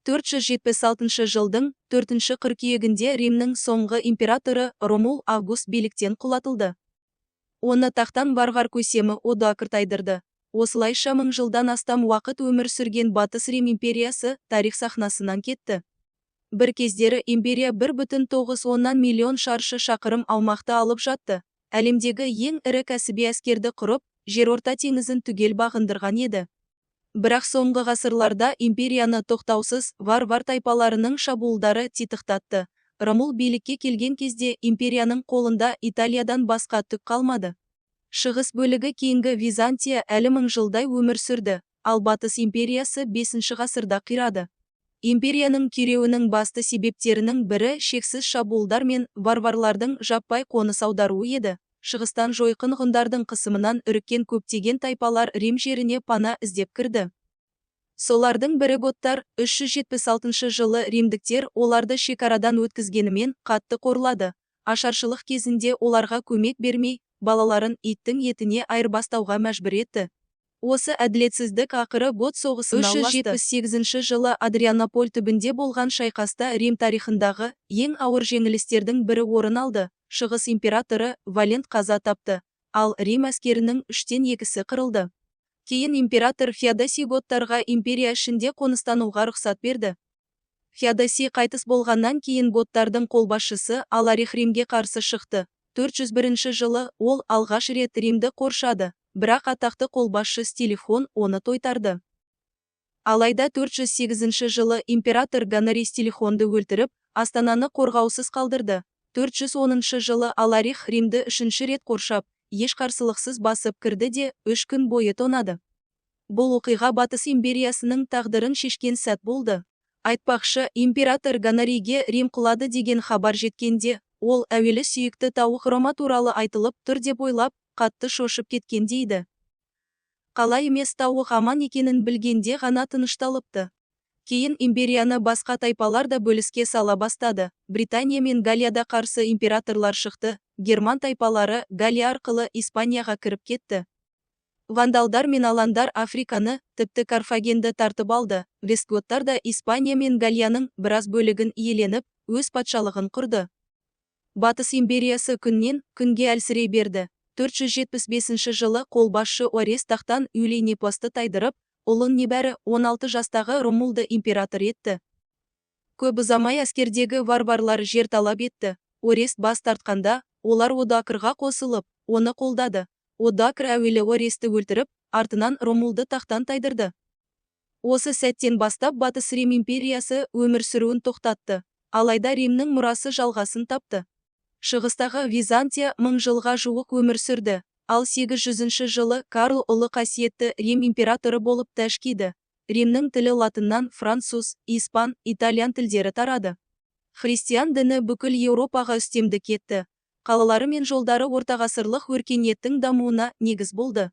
476 жылдың 4 қыркүйегінде Римнің соңғы императоры Ромул Август биліктен құлатылды. Оны тақтан барғар көсемі Одакр тайдырды. Осылайша 1000 жылдан астам уақыт өмір сүрген Батыс Рим империясы тарих сахнасынан кетті. Бір кездері империя 1,9 миллион шаршы шақырым аумақты алып жатты. Әлемдегі ең ірі кәсіби әскерді құрып, жерорта теңізін түгел бағындырған еді. Бірақ соңғы ғасырларда империяны тоқтаусыз варвар тайпаларының шабуылдары титықтатты. Ромул билікке келген кезде империяның қолында Италиядан басқа түк қалмады. Шығыс бөлігі кейінгі Византия әлі 1000 жылдай өмір сүрді, ал Батыс империясы 5 ғасырда қирады. Империяның күйреуінің басты себептерінің бірі шексіз шабуылдар мен варварлардың жаппай қоныс аударуы еді. Шығыстан жойқын ғұндардың қысымынан үріккен көптеген тайпалар Рим жеріне пана іздеп кірді. Солардың бірі готтар. 376 жылы римдіктер оларды шекарадан өткізгенімен қатты қорлады. Ашаршылық кезінде оларға көмек бермей, балаларын иттің етіне айырбастауға мәжбүр етті. Осы әділетсіздік ақыры гот соғысына ұласты. 378 жылы Адрианополь түбінде болған шайқаста Рим тарихындағы ең ауыр жеңілістердің бірі орын алды. Шығыс императоры Валент қаза тапты, ал Рим әскерінің 2/3 қырылды. Кейін император Феодосий готтарға империя ішінде қоныстануға рұқсат берді. Феодосий қайтыс болғаннан кейін готтардың қолбасшысы Аларих Римге қарсы шықты. 401 жылы ол алғаш рет Римді қоршады, бірақ атақты қолбасшы Стилихон оны тойтарды. Алайда 408 жылы император Гонорий Стилихонды өлтіріп, астананы қорғаусыз қалдырды. 410 жылы Аларих Римді 3 рет қоршап, еш қарсылықсыз басып кірді де 3 күн бойы тонады. Бұл оқиға Батыс империясының тағдырын шешкен сәт болды. Айтпақшы, император Гонорийге Рим құлады деген хабар жеткенде, ол әуелі сүйікті тауық Рома туралы айтылып тұр деп ойлап, қатты шошып кеткен дейді. Қала емес тауық аман екенін білгенде ғана тынышталыпты. Кейін империяны басқа тайпалар да бөліске сала бастады. Британия мен Галлияда қарсы императорлар шықты. Герман тайпалары Галлия арқылы Испанияға кіріп кетті. Вандалдар мен аландар Африканы, тіпті Карфагенді тартып алды. Вестготтар да Испания мен Галлияның біраз бөлігін иеленіп, өз патшалығын құрды. Батыс империясы күннен күнге әлсірей берді. 475 жылы қолбасшы Орест тақтан Юлий Непосты тайдырып, ұлын небәрі 16 жастағы Ромулды император етті. Көп ұзамай әскердегі варварлар жер талап етті. Орест бас тартқанда, олар Одакрға қосылып, оны қолдады. Одакр әуелі Оресті өлтіріп, артынан Ромулды тақтан тайдырды. Осы сәттен бастап Батыс Рим империясы өмір сүруін тоқтатты. Алайда Римнің мұрасы жалғасын тапты. Шығыстағы Византия 1000 жылға жуық өмір сүрді, ал 800 жылы Карл ұлы қасиетті Рим императоры болып тәшкиді. Римнің тілі латыннан француз, испан, итальян тілдері тарады. Христиан діні бүкіл Еуропаға үстемдік етті. Қалалары мен жолдары ортағасырлық өркениеттің дамуына негіз болды.